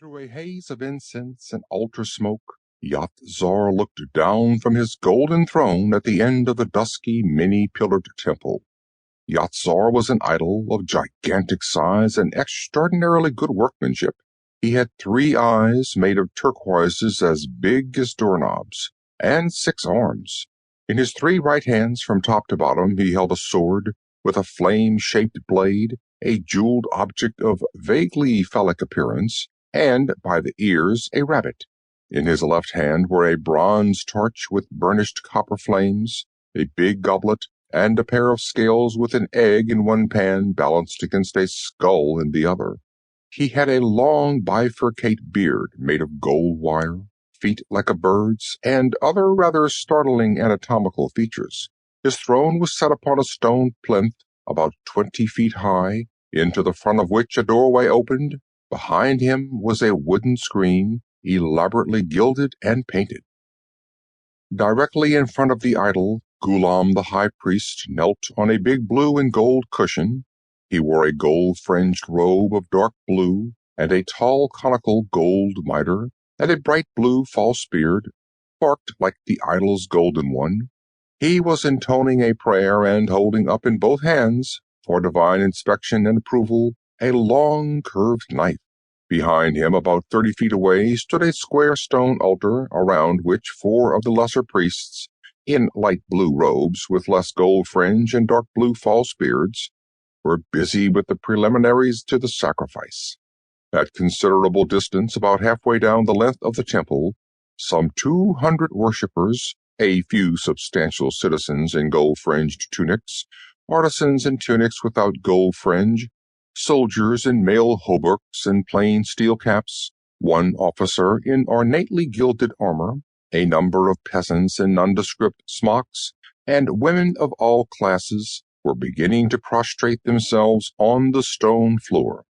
Through a haze of incense and altar smoke, Yat-Zar looked down from his golden throne at the end of the dusky, many-pillared temple. Yat-Zar was an idol of gigantic size and extraordinarily good workmanship. He had 3 eyes made of turquoises as big as doorknobs, and 6 arms. In his 3 right hands from top to bottom he held a sword with a flame-shaped blade, a jeweled object of vaguely phallic appearance, and, by the ears, a rabbit. In his left hand were a bronze torch with burnished copper flames, a big goblet, and a pair of scales with an egg in one pan balanced against a skull in the other. He had a long bifurcate beard made of gold wire, feet like a bird's, and other rather startling anatomical features. His throne was set upon a stone plinth about 20 feet high, into the front of which a doorway opened. Behind him was a wooden screen, elaborately gilded and painted. Directly in front of the idol, Ghulam the high priest knelt on a big blue and gold cushion. He wore a gold-fringed robe of dark blue, and a tall conical gold mitre, and a bright blue false beard, forked like the idol's golden one. He was intoning a prayer and holding up in both hands, for divine inspection and approval, a long curved knife. Behind him, about 30 feet away, stood a square stone altar, around which 4 of the lesser priests, in light blue robes with less gold fringe and dark blue false beards, were busy with the preliminaries to the sacrifice. At considerable distance, about halfway down the length of the temple, some 200 worshippers, a few substantial citizens in gold-fringed tunics, artisans in tunics without gold fringe, soldiers in mail hauberks and plain steel caps, 1 officer in ornately gilded armor, a number of peasants in nondescript smocks, and women of all classes were beginning to prostrate themselves on the stone floor.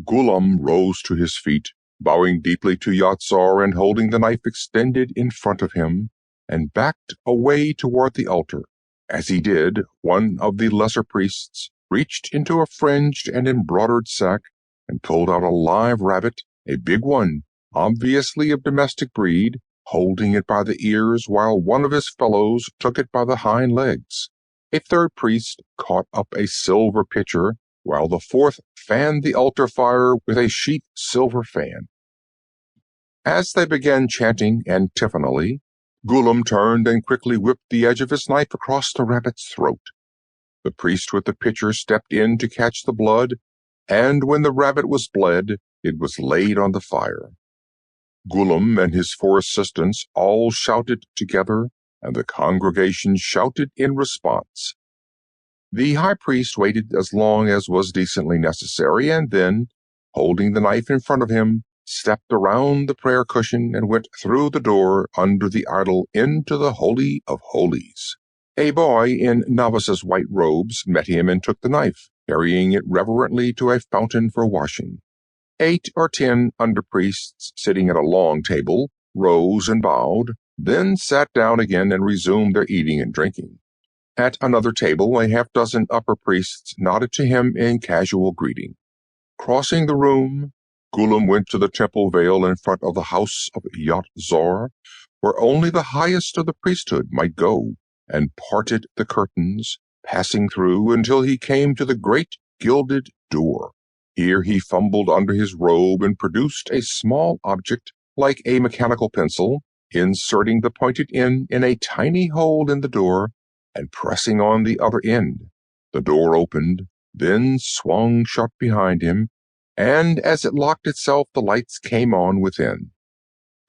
Ghulam rose to his feet, bowing deeply to Yat-Zar and holding the knife extended in front of him, and backed away toward the altar. As he did, one of the lesser priests reached into a fringed and embroidered sack and pulled out a live rabbit, a big one, obviously of domestic breed, holding it by the ears while one of his fellows took it by the hind legs. A 3rd priest caught up a silver pitcher, while the 4th fanned the altar fire with a sheath silver fan. As they began chanting antiphonally, Ghulam turned and quickly whipped the edge of his knife across the rabbit's throat. The priest with the pitcher stepped in to catch the blood, and when the rabbit was bled, it was laid on the fire. Ghulam and his 4 assistants all shouted together, and the congregation shouted in response. The high priest waited as long as was decently necessary, and then, holding the knife in front of him, stepped around the prayer cushion and went through the door under the idol into the Holy of Holies. A boy in novice's white robes met him and took the knife, carrying it reverently to a fountain for washing. 8 or 10 under-priests sitting at a long table rose and bowed, then sat down again and resumed their eating and drinking. At another table, a half-dozen upper priests nodded to him in casual greeting. Crossing the room, Ghulam went to the temple veil in front of the house of Yat-Zar, where only the highest of the priesthood might go, and parted the curtains, passing through until he came to the great gilded door. Here he fumbled under his robe and produced a small object like a mechanical pencil, inserting the pointed end in a tiny hole in the door and pressing on the other end. The door opened, then swung shut behind him, and as it locked itself, the lights came on within.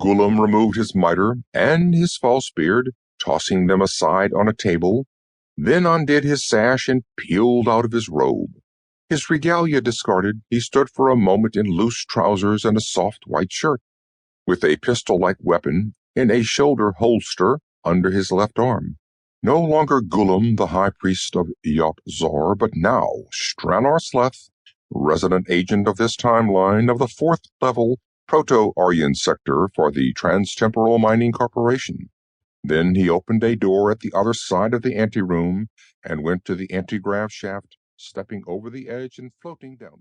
Ghulam removed his mitre and his false beard, tossing them aside on a table, then undid his sash and peeled out of his robe. His regalia discarded, he stood for a moment in loose trousers and a soft white shirt, with a pistol-like weapon in a shoulder holster under his left arm. No longer Ghulam, the high priest of Yat-Zar, but now StranorSleth, resident agent of this timeline of the 4th level Proto-Aryan sector for the Transtemporal Mining Corporation. Then he opened a door at the other side of the anteroom and went to the antigrav shaft, stepping over the edge and floating downward.